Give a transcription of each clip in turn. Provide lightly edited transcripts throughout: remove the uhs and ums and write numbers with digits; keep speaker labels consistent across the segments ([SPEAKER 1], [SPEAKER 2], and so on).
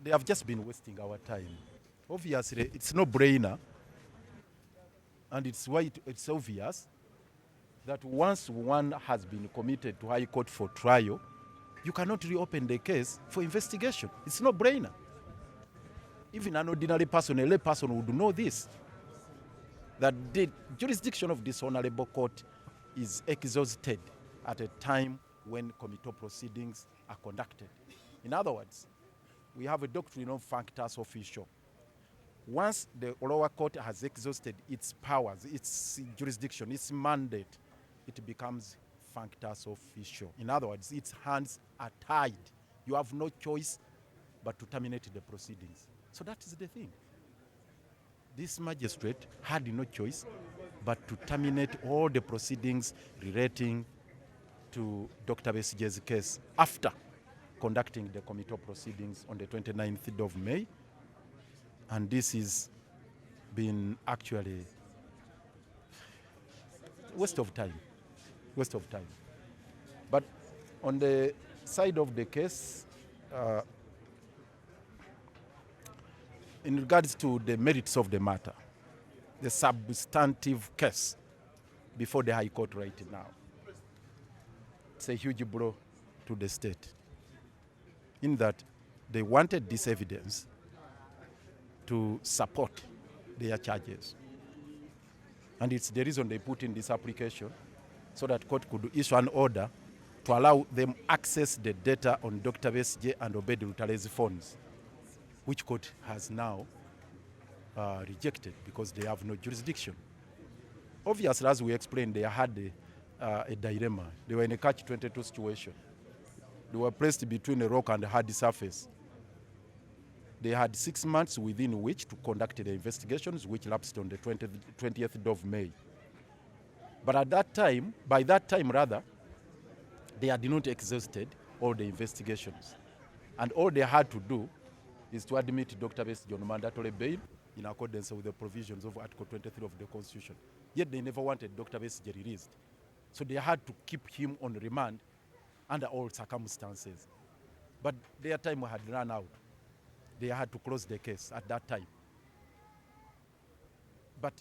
[SPEAKER 1] They have just been wasting our time. Obviously, it's no brainer, and it's obvious that once one has been committed to High Court for trial, you cannot reopen the case for investigation. It's no brainer. Even an ordinary person, a lay person would know this, that the jurisdiction of this honorable court is exhausted at a time when committal proceedings are conducted. In other words, we have a doctrine of functus officio. Once the lower court has exhausted its powers, its jurisdiction, its mandate, it becomes functus officio. In other words, its hands are tied. You have no choice but to terminate the proceedings. So that is the thing. This magistrate had no choice but to terminate all the proceedings relating to Dr. Besigye's case after conducting the committal proceedings on the 29th of May. And this has been actually waste of time. But on the side of the case, in regards to the merits of the matter, the substantive case before the High Court right now, it's a huge blow to the state, in that they wanted this evidence to support their charges. And it's the reason they put in this application, so that court could issue an order to allow them access the data on Dr. Besigye and Obedi Lutale's phones, which court has now rejected because they have no jurisdiction. Obviously, as we explained, they had a dilemma. They were in a catch-22 situation. They were placed between a rock and a hard surface. They had 6 months within which to conduct the investigations, which lapsed on the 20th of May. But at that time, by that time rather, they had not exhausted all the investigations. And all they had to do is to admit Dr. Besigye on mandatory bail in accordance with the provisions of Article 23 of the Constitution. Yet they never wanted Dr. Besigye released. So they had to keep him on remand under all circumstances. But their time had run out. They had to close the case at that time. But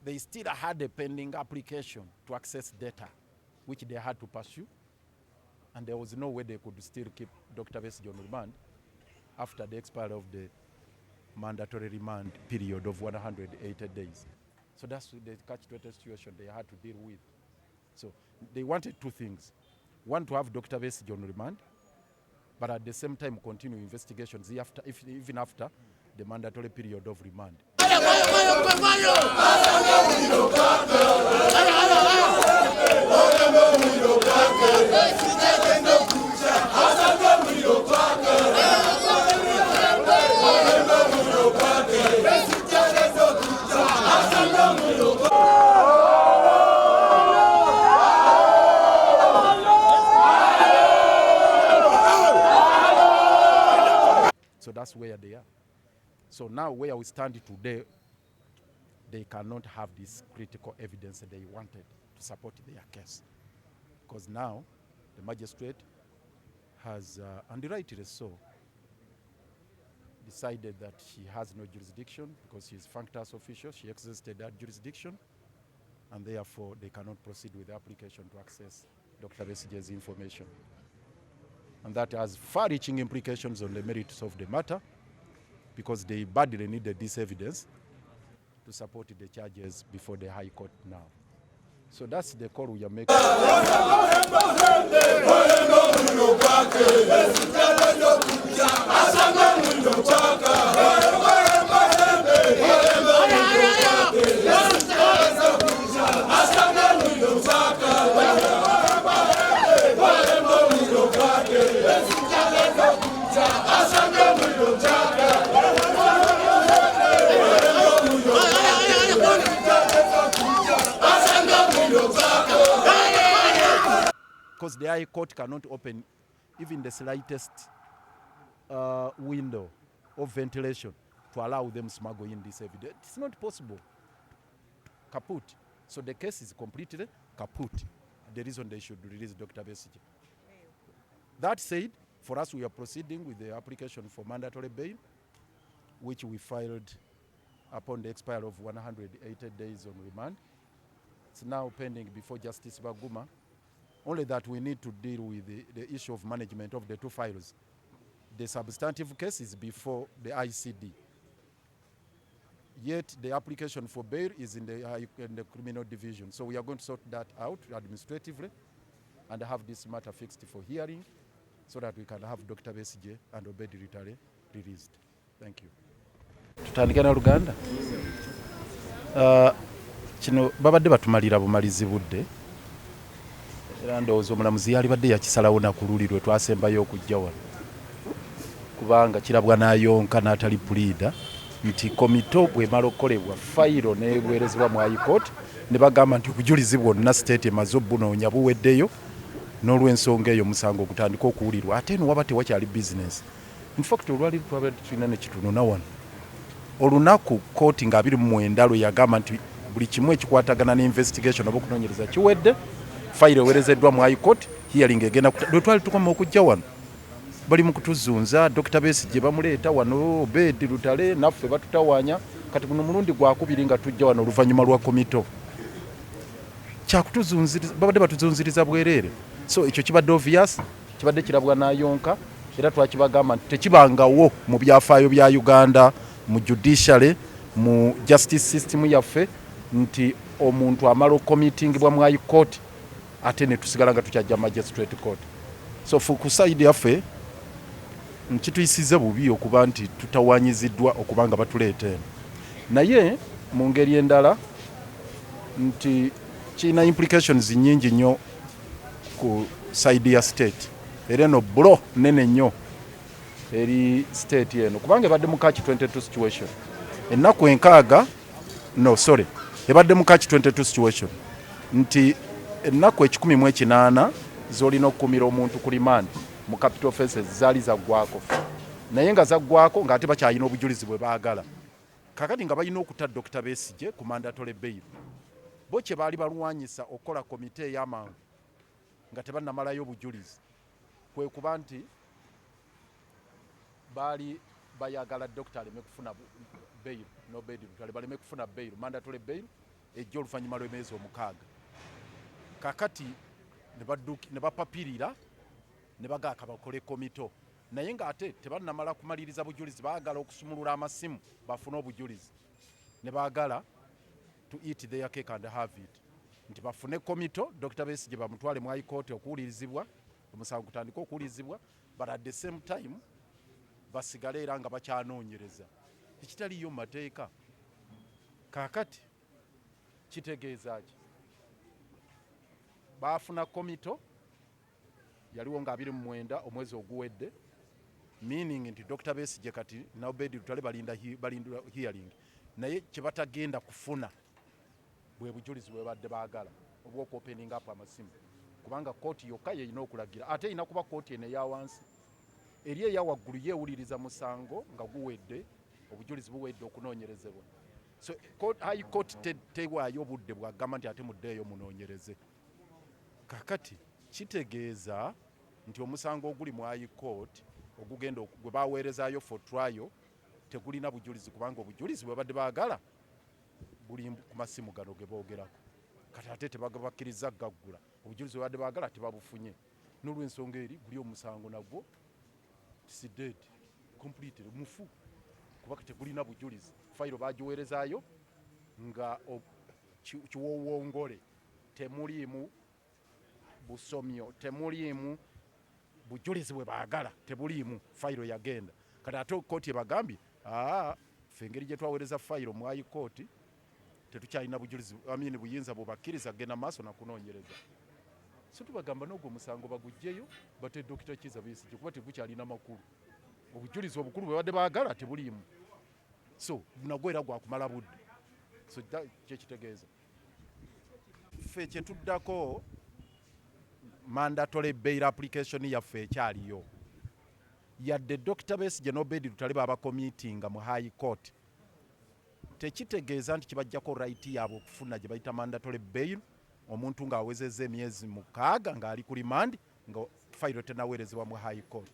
[SPEAKER 1] they still had a pending application to access data, which they had to pursue. And there was no way they could still keep Dr. Besigye on remand after the expiry of the mandatory remand period of 180 days. So that's the catch-22 situation they had to deal with. So they wanted two things. One, to have Dr. Besigye on remand, but at the same time continue investigations even after the mandatory period of remand. So that's where they are. So now where we stand today, they cannot have this critical evidence that they wanted to support their case. Because now the magistrate has, and rightly so, decided that she has no jurisdiction because she is functus officio. She exhausted that jurisdiction, and therefore they cannot proceed with the application to access Dr. Besigye's information. And that has far-reaching implications on the merits of the matter, because they badly needed this evidence to support the charges before the High Court now. So that's the call we are making. Because the High Court cannot open even the slightest window of ventilation to allow them smuggle in this evidence. It's not possible. Kaput. So the case is completely kaput. The reason they should release Dr. Besigye. That said, For us, we are proceeding with the application for mandatory bail, which we filed upon the expiry of 180 days on remand. It's now pending before Justice Baguma. Only that we need to deal with the issue of management of the two files. The substantive case is before the ICD. Yet the application for bail is in the criminal division. So we are going to sort that out administratively and have this matter fixed for hearing so that we can have Dr. Besigye and Obedi Ritale released. Thank you. Tutandike na Luganda. Kino babadde batumalira bumalizi budde. Era ndowooza omulamuzi yali badde yakisalawo nakululirwe twasembayo okujja wano. Kubanga kirabwa n'ayonka n'atali puliida nti komito bw'emala okukolebwa fayiro n'eweerezebwa mu High Court ne bagamba nti obujulizi bwonna state emaze obbunoonya buweddeyo n'olw'ensonga eyo musango ogutandika okuwulirwa ate eno waba tewakyali bizinesi. In fact olwaliro twabadde tulina ne kitununa wano olunaku kkooti nga 29 lwe yagamba nti buli kimu ekikwatagana n'investigation oba okunoonyereza kiwedde fayiro eweerezeddwa mu High Court hearing egenda lwe twali tukoma okujja wano bali mu kutuzunza Dr. Besigye bamuleeta wano Obedi Ritale naffe batutawaanya kati guno mulundi gwakubiri nga tujja wano oluvannyuma lwa komito kyakutuzunziriza babadde batuzunziriza bwereere so ekyo kibadde obvious kibadde kirabwa n'ayonka era twakibagamba nti tekibangawo mu byafaayo bya Uganda mu judiciary mu justice system yaffe nti omuntu amala okukomitingibwa mu High Court ate ne tusigala nga tukyajja magistrate court. So ku side yaffe nkituyisize bubi okuba nti tutawanyiziddwa okubanga batuleeta eno naye mu ngeri endala nti kirina implications nyingi nnyo ku side ya state era eno bulo nene nnyo eri state eno kubanga ebadde mu catch 22 situation ennaku enkaaga ebadde mu catch 22 situation nti ennaku 18 zolina okukumira omuntu ku remand mu capital offences zaali zaggwako naye nga zaggwako ng'ate bakyalina obujulizi bwe baagala kakati nga balina okuta Dr. Besigye ku mandatory bail bo kye baali balwanyisa okukola komite ey'amangu nga tebannamalayo obujulizi kwe kuba nti baali bayagala Dr. aleme kufuna bail n'Obedi Ritale baleme kufuna bail mandatory bail ejja oluvannyuma lw'emyezi 6 kakati ne bapapirira ne bagaaka bakole komito naye ng'ate tebannamala kumaliriza bujulizi baagala okusumulula amasimu bafune obujulizi ne baagala to eat their cake and have it nti bafune komito Dr. Besigye bamutwale mu High Court okuwulirizibwa omusango gutandika okuwulirizibwa but at the same time basigale era nga bakyanoonyereza ekitaliyo mu mateeka kaakati kitegeeza ki baafuna komito yaliwo nga 29 omwezi oguwedde meaning nti Dr. Besigye kati na Obedi Ritale balinda hearing naye kye batagenda kufuna bwe bujulizi bwe badde baagala obw'okuopening up amasimu kubanga kooti yokka yeyina okulagira ate erina kuba kooti eno eya wansi eri eya waggulu yeewuliriza musango nga guwedde obujulizi buwedde okunoonyerezebwa so High Court tewaayo obudde bwagamba nti ate muddeeyo munoonyereze kakati kitegeeza nti omusango oguli mu High Court ogugenda gwe baweerezaayo for trial tegulina bujulizi kubanga obujulizi bwe badde baagala buli ku masimu gano ge boogerako kati ate tebabakkiriza gaggula obujulizi bwe badde baagala tebabufunye n'olw'ensonga eri guli omusango nagwo si dead completely mufu kuba tegulina bujulizi fayiro bagiweerezaayo nga kiwowongole temuliimu busomyo temuliimu bujulizi bwe baagala tebuliimu fayiro yagenda kati ate kooti ebagambye ffe engeri gye twaweereza fayiro mu High Court tetukyalina bujulizi buyinza bubakkiriza genda maaso nakunoonyereza so tubagamba n'ogwo omusango baguggyeyo bate Dr. Kizza Besigye kuba tegukyalina makulu obujulizi obukulu bwe badde baagala tebuliimu so nagwo era gwakumala budde so kyekitegeeza ffe kyetuddako mandatory bail application yaffe ekyaliyo yadde Dr. Besigye n'Obedi Ritale babakomitinga mu High Court tekitegeeza nti kibajjako right yaabwe okufuna gye bayita mandatory bail omuntu ng'awezezza emyezi 6 ng'ali ku remand nga fayiro tenaweerezebwa mu High Court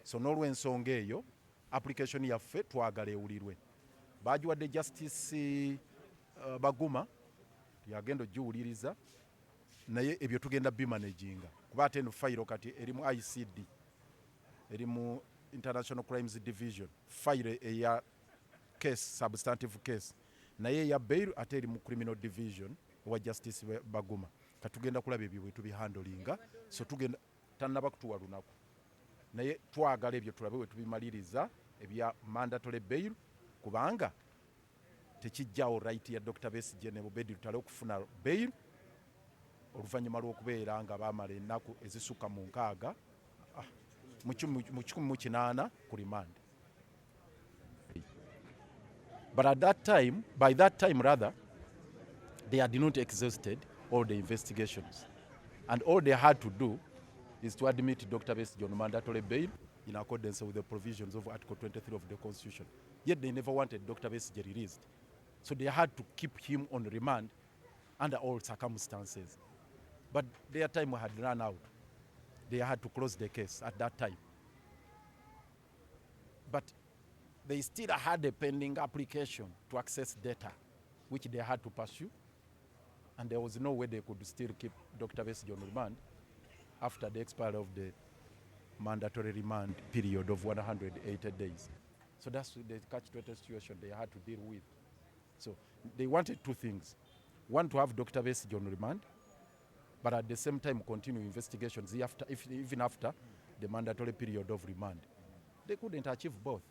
[SPEAKER 1] So n'olw'ensonga eyo application yaffe twagala ewulirwe. Bagiwadde Justice Baguma yagenda ogiwuliriza, naye ebyo tugenda bimanaginga kuba ate eno fayiro kati eri mu ICD, eri mu International Crimes Division, fayiro eya case, substantive case, naye eya bail ate eri mu Criminal Division wa Justice Baguma. Katugenda kulaba ebyo bwe tubihandolinga, so tugenda tannaba kutuwa lunaku, naye twagala ebyo tulabe we tubimaliriza ebya mandatory bail, kubanga tekijjawo right ya Dr. Besigye ne Obedi Lutale okufuna bail oluvanyuma lw'okubeera nga baamala ennaku ezisukka mu 6 mu 18 ku remand. But at that time, by that time rather, they had not exhausted all the investigations, and all they had to do is to admit Dr. Besigye on mandatory bail in accordance with the provisions of Article 23 of the Constitution. Yet they never wanted Dr. Besigye released. So they had to keep him on remand under all circumstances. But their time had run out. They had to close the case at that time. But they still had a pending application to access data, which they had to pursue. And there was no way they could still keep Dr. Besigye on remand after the expiry of the mandatory remand period of 180 days. So that's the catch-22 situation they had to deal with. So they wanted two things. One, to have Dr. Besigye on remand, but at the same time continue investigations even after the mandatory period of remand. They couldn't achieve both.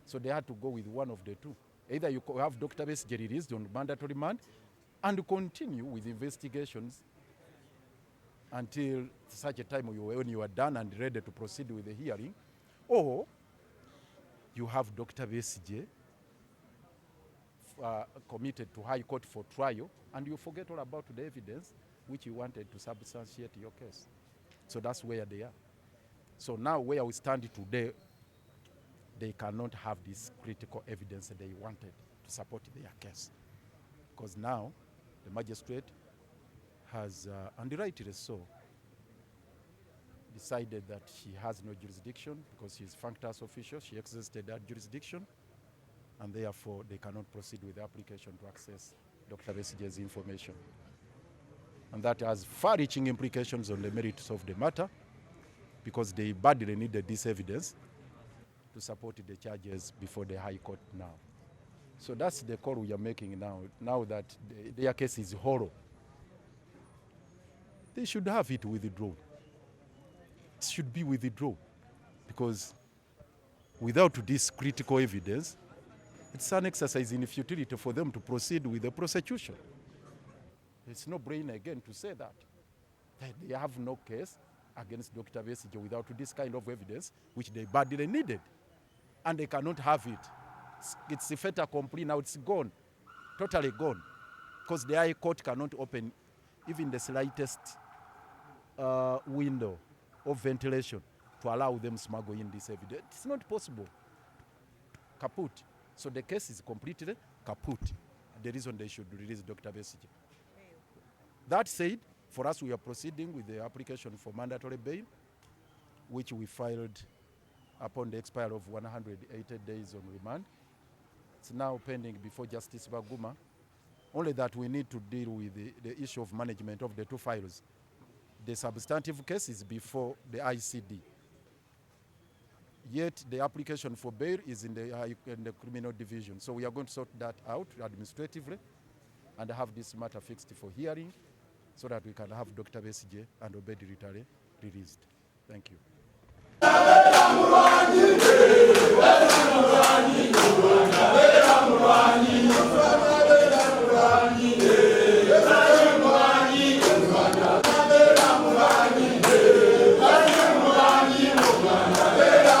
[SPEAKER 1] So they had to go with one of the two. Either you have Dr. Besigye released on mandatory remand and continue with investigations until such a time when you are done and ready to proceed with the hearing, or you have Dr. Besigye committed to High Court for trial, and you forget all about the evidence which you wanted to substantiate your case. So that's where they are. So now where we stand today, they cannot have this critical evidence that they wanted to support their case. Because now the magistrate has, and rightly so, decided that she has no jurisdiction because she is functus official. She exercised that jurisdiction, and therefore they cannot proceed with the application to access Dr. Besigye's information. And that has far-reaching implications on the merits of the matter, because they badly needed this evidence to support the charges before the High Court now. So that's the call we are making now that their case is hollow. They should have it withdrawn. It should be withdrawn, because without this critical evidence, it's an exercise in futility for them to proceed with the prosecution. It's no brainer again to say that they have no case against Dr. Besigye without this kind of evidence, which they badly needed. And they cannot have it. It's a fait accompli now, it's gone, totally gone. Because the High Court cannot open even the slightest window of ventilation to allow them smuggle in this evidence. It's not possible. Kaput. So the case is completely kaput. The reason they should release Dr. Besigye. That said, for us, we are proceeding with the application for mandatory bail, which we filed upon the expiry of 180 days on remand. It's now pending before Justice Baguma. Only that we need to deal with the issue of management of the two files. The substantive case is before the ICD. Yet the application for bail is in the Criminal Division. So we are going to sort that out administratively and have this matter fixed for hearing so that we can have Dr. Besigye and Obedi Lutale released. Thank you.